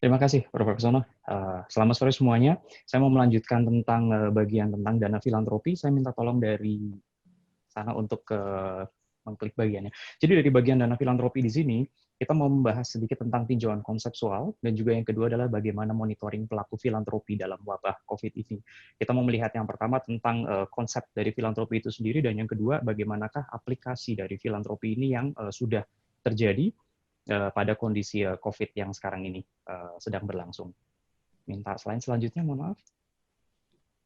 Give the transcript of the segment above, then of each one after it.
Terima kasih, Prof. Sono. Selamat sore semuanya. Saya mau melanjutkan tentang bagian tentang dana filantropi. Saya minta tolong dari sana untuk mengklik bagiannya. Jadi dari bagian dana filantropi di sini, kita mau membahas sedikit tentang tinjauan konseptual, dan juga yang kedua adalah bagaimana monitoring pelaku filantropi dalam wabah COVID ini. Kita mau melihat yang pertama tentang konsep dari filantropi itu sendiri, dan yang kedua bagaimanakah aplikasi dari filantropi ini yang sudah terjadi pada kondisi COVID yang sekarang ini sedang berlangsung. Minta slide selanjutnya, mohon maaf.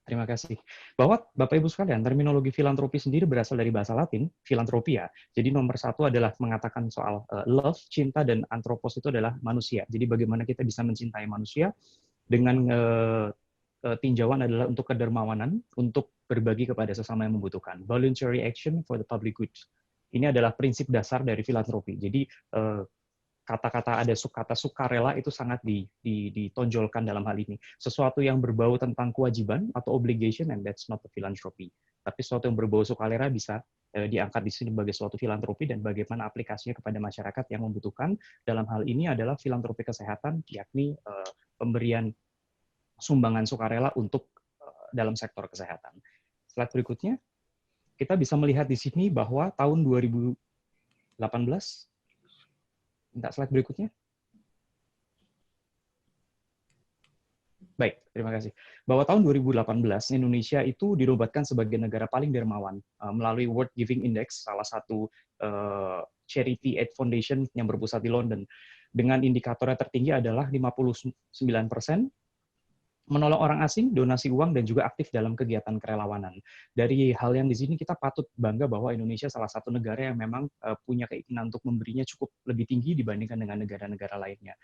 Terima kasih. Bahwa Bapak Ibu sekalian, terminologi filantropi sendiri berasal dari bahasa Latin, filantropia. Jadi nomor satu adalah mengatakan soal love, cinta, dan anthropos itu adalah manusia. Jadi bagaimana kita bisa mencintai manusia dengan tinjauan adalah untuk kedermawanan, untuk berbagi kepada sesama yang membutuhkan. Voluntary action for the public good. Ini adalah prinsip dasar dari filantropi. Jadi kata-kata ada kata sukarela itu sangat ditonjolkan dalam hal ini. Sesuatu yang berbau tentang kewajiban atau obligation, and that's not a philanthropy. Tapi sesuatu yang berbau sukarela bisa diangkat di sini sebagai suatu filantropi, dan bagaimana aplikasinya kepada masyarakat yang membutuhkan. Dalam hal ini adalah filantropi kesehatan, yakni pemberian sumbangan sukarela untuk dalam sektor kesehatan. Slide berikutnya, kita bisa melihat di sini bahwa tahun 2018, minta slide berikutnya. Baik, terima kasih. Bahwa tahun 2018, Indonesia itu dinobatkan sebagai negara paling dermawan melalui World Giving Index, salah satu charity aid foundation yang berpusat di London. Dengan indikatornya tertinggi adalah 59%, menolong orang asing, donasi uang, dan juga aktif dalam kegiatan kerelawanan. Dari hal yang di sini kita patut bangga bahwa Indonesia salah satu negara yang memang punya keinginan untuk memberinya cukup lebih tinggi dibandingkan dengan negara-negara lainnya.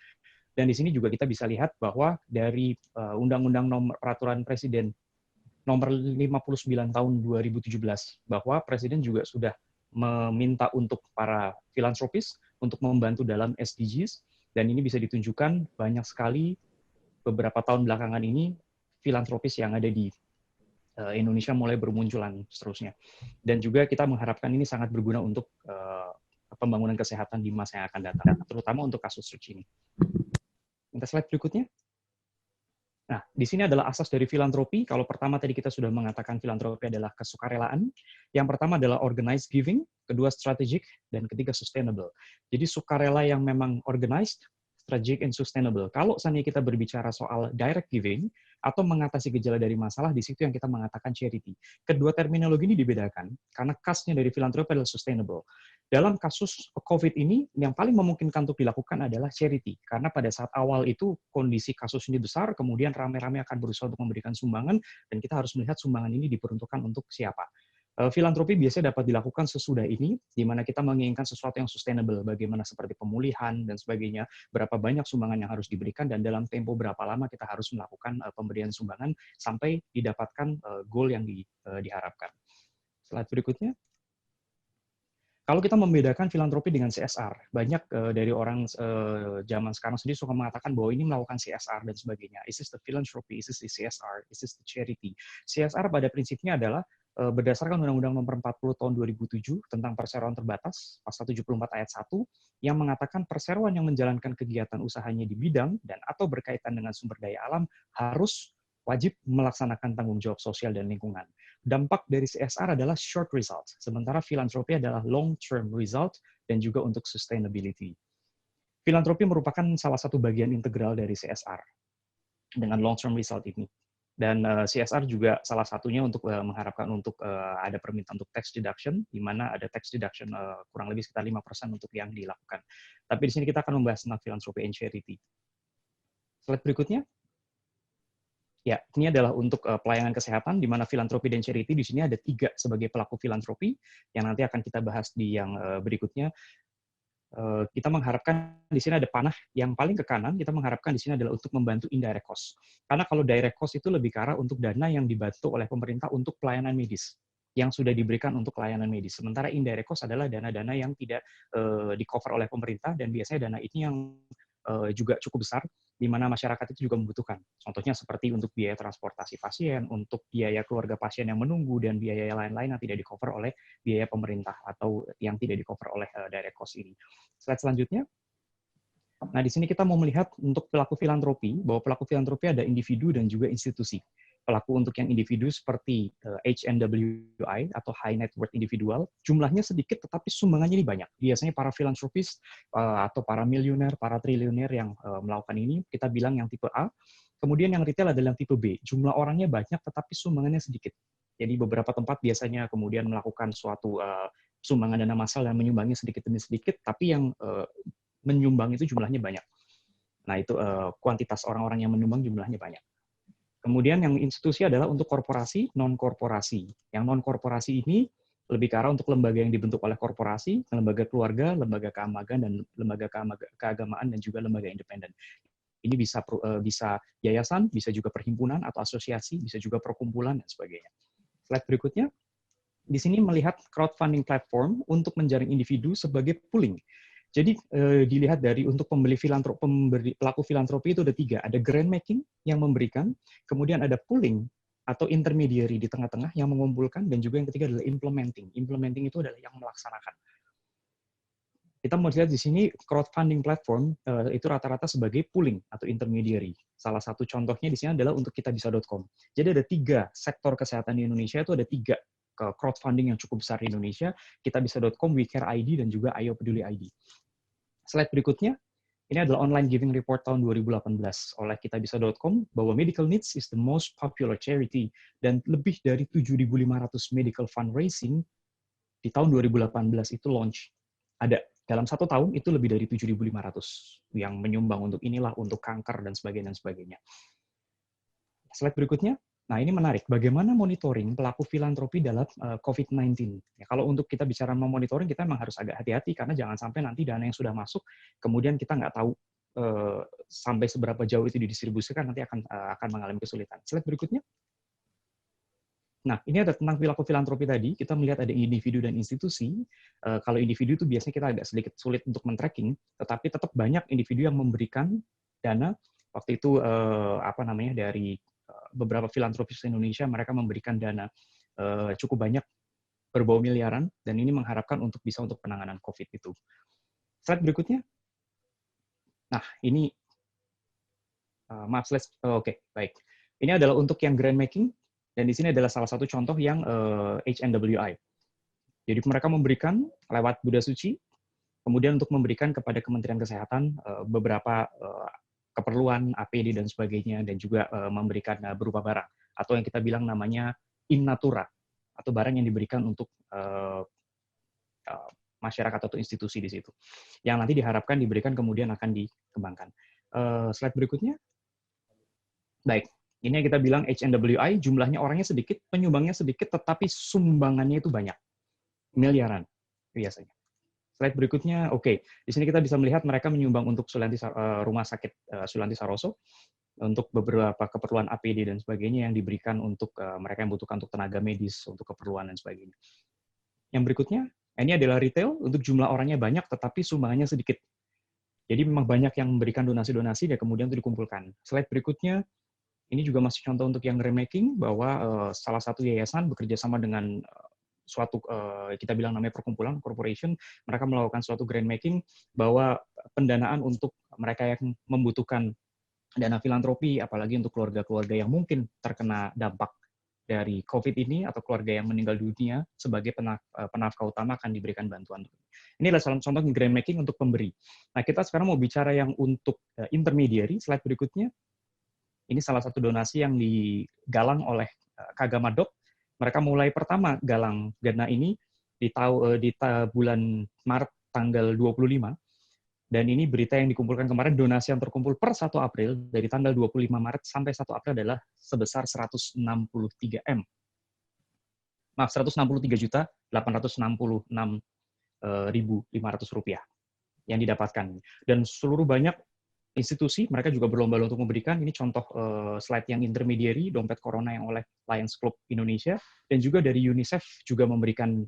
Dan di sini juga kita bisa lihat bahwa dari Undang-Undang Peraturan Presiden nomor 59 tahun 2017, bahwa Presiden juga sudah meminta untuk para filantropis untuk membantu dalam SDGs, dan ini bisa ditunjukkan banyak sekali beberapa tahun belakangan ini filantropis yang ada di Indonesia mulai bermunculan seterusnya. Dan juga kita mengharapkan ini sangat berguna untuk pembangunan kesehatan di masa yang akan datang, terutama untuk kasus search ini. Minta slide berikutnya. Nah, di sini adalah asas dari filantropi. Kalau pertama tadi kita sudah mengatakan filantropi adalah kesukarelaan. Yang pertama adalah organized giving, kedua strategic, dan ketiga sustainable. Jadi sukarela yang memang organized, strategic, and sustainable. Kalau seandainya kita berbicara soal direct giving atau mengatasi gejala dari masalah, di situ yang kita mengatakan charity. Kedua terminologi ini dibedakan karena khasnya dari filantropi adalah sustainable. Dalam kasus COVID ini, yang paling memungkinkan untuk dilakukan adalah charity. Karena pada saat awal itu, kondisi kasus ini besar, kemudian rame-rame akan berusaha untuk memberikan sumbangan, dan kita harus melihat sumbangan ini diperuntukkan untuk siapa. Filantropi biasanya dapat dilakukan sesudah ini, di mana kita menginginkan sesuatu yang sustainable, bagaimana seperti pemulihan dan sebagainya, berapa banyak sumbangan yang harus diberikan, dan dalam tempo berapa lama kita harus melakukan pemberian sumbangan sampai didapatkan goal yang diharapkan. Slide berikutnya. Kalau kita membedakan filantropi dengan CSR, banyak dari orang zaman sekarang sendiri suka mengatakan bahwa ini melakukan CSR dan sebagainya. Is this the philanthropy? Is this the CSR? Is this the charity? CSR pada prinsipnya adalah berdasarkan Undang-Undang Nomor 40 Tahun 2007 tentang perseroan terbatas, Pasal 74 Ayat 1, yang mengatakan perseroan yang menjalankan kegiatan usahanya di bidang dan atau berkaitan dengan sumber daya alam harus wajib melaksanakan tanggung jawab sosial dan lingkungan. Dampak dari CSR adalah short result, sementara filantropi adalah long-term result dan juga untuk sustainability. Filantropi merupakan salah satu bagian integral dari CSR dengan long-term result ini. Dan CSR juga salah satunya untuk mengharapkan untuk ada permintaan untuk tax deduction, di mana ada tax deduction kurang lebih sekitar 5% untuk yang dilakukan. Tapi di sini kita akan membahas tentang philanthropy and charity. Slide berikutnya. Ya, ini adalah untuk pelayanan kesehatan, di mana filantropi dan charity di sini ada 3 sebagai pelaku filantropi, yang nanti akan kita bahas di yang berikutnya. Kita mengharapkan di sini ada panah yang paling ke kanan, kita mengharapkan di sini adalah untuk membantu indirect cost. Karena kalau direct cost itu lebih ke arah untuk dana yang dibantu oleh pemerintah untuk pelayanan medis, yang sudah diberikan untuk pelayanan medis. Sementara indirect cost adalah dana-dana yang tidak di-cover oleh pemerintah, dan biasanya dana ini yang juga cukup besar, di mana masyarakat itu juga membutuhkan. Contohnya seperti untuk biaya transportasi pasien, untuk biaya keluarga pasien yang menunggu, dan biaya lain-lain yang tidak di-cover oleh biaya pemerintah atau yang tidak di-cover oleh direct cost ini. Slide selanjutnya. Nah, di sini kita mau melihat untuk pelaku filantropi, bahwa pelaku filantropi ada individu dan juga institusi. Pelaku untuk yang individu seperti HNWI atau High Net Worth Individual, jumlahnya sedikit tetapi sumbangannya ini banyak. Biasanya para filantropis atau para miliuner, para triliuner yang melakukan ini, kita bilang yang tipe A. Kemudian yang retail adalah yang tipe B. Jumlah orangnya banyak tetapi sumbangannya sedikit. Jadi beberapa tempat biasanya kemudian melakukan suatu sumbangan dana massal dan menyumbangnya sedikit demi sedikit, tapi yang menyumbang itu jumlahnya banyak. Nah, itu kuantitas orang-orang yang menyumbang jumlahnya banyak. Kemudian yang institusi adalah untuk korporasi, non-korporasi. Yang non-korporasi ini lebih ke arah untuk lembaga yang dibentuk oleh korporasi, lembaga keluarga, lembaga keagamaan, dan lembaga keagamaan, dan juga lembaga independen. Ini bisa yayasan, bisa juga perhimpunan atau asosiasi, bisa juga perkumpulan, dan sebagainya. Slide berikutnya. Di sini melihat crowdfunding platform untuk menjaring individu sebagai pooling. Jadi dilihat dari untuk pelaku filantropi itu ada 3. Ada grant making yang memberikan, kemudian ada pooling atau intermediary di tengah-tengah yang mengumpulkan, dan juga yang ketiga adalah implementing. Implementing itu adalah yang melaksanakan. Kita mau lihat di sini crowdfunding platform itu rata-rata sebagai pooling atau intermediary. Salah satu contohnya di sini adalah untuk kitabisa.com. Jadi ada 3 sektor kesehatan di Indonesia, itu ada 3 crowdfunding yang cukup besar di Indonesia, kitabisa.com, WeCare ID, dan juga Ayo Peduli ID. Slide berikutnya, ini adalah online giving report tahun 2018 oleh kitabisa.com, bahwa medical needs is the most popular charity, dan lebih dari 7.500 medical fundraising di tahun 2018 itu launch. Ada dalam 1 tahun itu lebih dari 7.500 yang menyumbang untuk inilah, untuk kanker, dan sebagainya, dan sebagainya. Slide berikutnya. Nah, ini menarik. Bagaimana monitoring pelaku filantropi dalam COVID-19? Ya, kalau untuk kita bicara memonitoring, kita memang harus agak hati-hati, karena jangan sampai nanti dana yang sudah masuk, kemudian kita nggak tahu sampai seberapa jauh itu didistribusikan, nanti akan mengalami kesulitan. Slide berikutnya. Nah, ini ada tentang perilaku filantropi tadi. Kita melihat ada individu dan institusi. Kalau individu itu biasanya kita agak sedikit sulit untuk men-tracking, tetapi tetap banyak individu yang memberikan dana. Waktu itu dari beberapa filantropis Indonesia, mereka memberikan dana cukup banyak, berbau miliaran, dan ini mengharapkan bisa untuk penanganan COVID itu. Slide berikutnya. Nah, ini oke, baik. Ini adalah untuk yang grant making, dan di sini adalah salah satu contoh yang HNWI. Jadi mereka memberikan lewat Buddha Suci, kemudian untuk memberikan kepada Kementerian Kesehatan beberapa keperluan APD dan sebagainya, dan juga memberikan berupa barang, atau yang kita bilang namanya in natura, atau barang yang diberikan untuk masyarakat atau institusi di situ, yang nanti diharapkan diberikan kemudian akan dikembangkan. Slide berikutnya. Baik, ini yang kita bilang HNWI, jumlahnya orangnya sedikit, penyumbangnya sedikit, tetapi sumbangannya itu banyak, miliaran biasanya. Slide berikutnya, oke. Di sini kita bisa melihat mereka menyumbang untuk Rumah Sakit Sulianti Saroso, untuk beberapa keperluan APD dan sebagainya yang diberikan untuk mereka yang membutuhkan untuk tenaga medis, untuk keperluan dan sebagainya. Yang berikutnya, ini adalah retail, untuk jumlah orangnya banyak, tetapi sumbangannya sedikit. Jadi memang banyak yang memberikan donasi-donasi, dan kemudian itu dikumpulkan. Slide berikutnya, ini juga masih contoh untuk yang grant-making, bahwa salah satu yayasan bekerja sama dengan suatu, kita bilang namanya perkumpulan, corporation, mereka melakukan suatu grant-making, bahwa pendanaan untuk mereka yang membutuhkan dana filantropi, apalagi untuk keluarga-keluarga yang mungkin terkena dampak dari COVID ini, atau keluarga yang meninggal dunia, sebagai penafkah utama akan diberikan bantuan. Ini adalah salah satu contoh grant-making untuk pemberi. Nah, kita sekarang mau bicara yang untuk intermediary, slide berikutnya. Ini salah satu donasi yang digalang oleh Kagama.doc. Mereka mulai pertama galang dana ini di bulan Maret tanggal 25. Dan ini berita yang dikumpulkan kemarin, donasi yang terkumpul per 1 April, dari tanggal 25 Maret sampai 1 April adalah sebesar 163 M. Maaf, 163.866.500 rupiah yang didapatkan. Dan seluruh banyak institusi, mereka juga berlomba-lomba untuk memberikan. Ini contoh slide yang intermediary, dompet corona yang oleh Lions Club Indonesia, dan juga dari UNICEF juga memberikan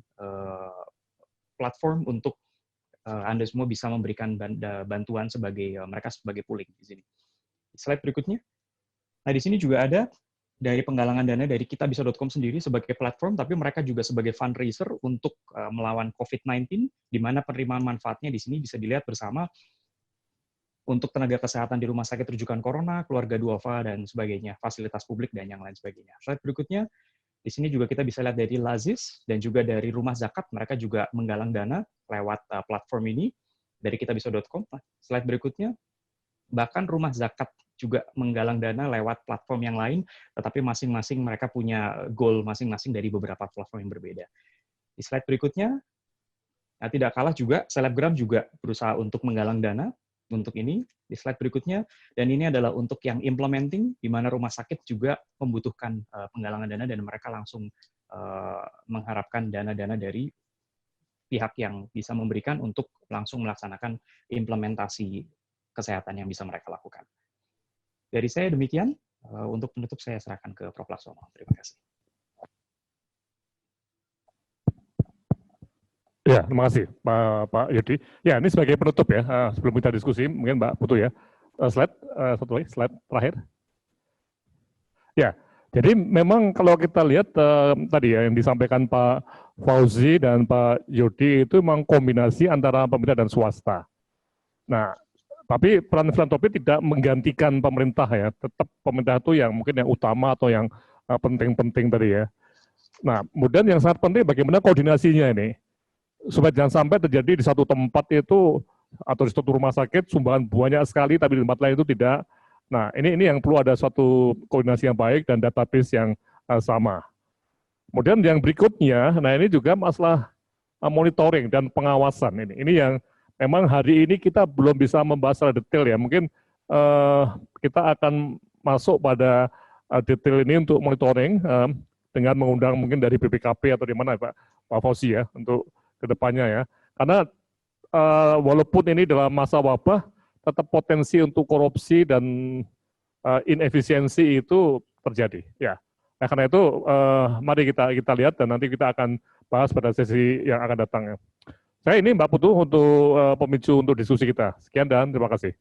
platform untuk Anda semua bisa memberikan bantuan mereka sebagai pooling di sini. Slide berikutnya. Nah, di sini juga ada dari penggalangan dana dari kitabisa.com sendiri sebagai platform, tapi mereka juga sebagai fundraiser untuk melawan COVID-19, di mana penerimaan manfaatnya di sini bisa dilihat bersama. untuk tenaga kesehatan di rumah sakit rujukan corona, keluarga duafa, dan sebagainya, fasilitas publik, dan yang lain sebagainya. Slide berikutnya, di sini juga kita bisa lihat dari Lazis dan juga dari Rumah Zakat, mereka juga menggalang dana lewat platform ini dari kitabisa.com. Slide berikutnya, bahkan Rumah Zakat juga menggalang dana lewat platform yang lain, tetapi masing-masing mereka punya goal masing-masing dari beberapa platform yang berbeda. Di slide berikutnya, nah, tidak kalah juga, selebgram juga berusaha untuk menggalang dana untuk ini, di slide berikutnya, dan ini adalah untuk yang implementing, di mana rumah sakit juga membutuhkan penggalangan dana, dan mereka langsung mengharapkan dana-dana dari pihak yang bisa memberikan untuk langsung melaksanakan implementasi kesehatan yang bisa mereka lakukan. Dari saya demikian, untuk penutup saya serahkan ke Prof. Laksono. Terima kasih. Ya, terima kasih Pak Yudi. Ya, ini sebagai penutup ya, sebelum kita diskusi, mungkin Mbak Putu ya. Slide, satu lagi, slide terakhir. Ya, jadi memang kalau kita lihat tadi ya yang disampaikan Pak Fauzi dan Pak Yudi itu memang kombinasi antara pemerintah dan swasta. Nah, tapi peran filantropi tidak menggantikan pemerintah ya, tetap pemerintah itu yang mungkin yang utama atau yang penting-penting tadi ya. Nah, kemudian yang sangat penting bagaimana koordinasinya ini, supaya jangan sampai terjadi di satu tempat itu atau di satu rumah sakit sumbangan banyak sekali tapi di tempat lain itu tidak. Nah, ini yang perlu ada suatu koordinasi yang baik dan database yang sama. Kemudian yang berikutnya, nah ini juga masalah monitoring dan pengawasan ini. Ini yang memang hari ini kita belum bisa membahas secara detail ya. Mungkin kita akan masuk pada detail ini untuk monitoring dengan mengundang mungkin dari BPKP atau di mana Pak Fauzi ya untuk kedepannya ya. Karena walaupun ini dalam masa wabah, tetap potensi untuk korupsi dan inefisiensi itu terjadi. Ya. Nah, karena itu mari kita lihat dan nanti kita akan bahas pada sesi yang akan datang. Ya. Saya ini Mbak Putu untuk pemicu untuk diskusi kita. Sekian dan terima kasih.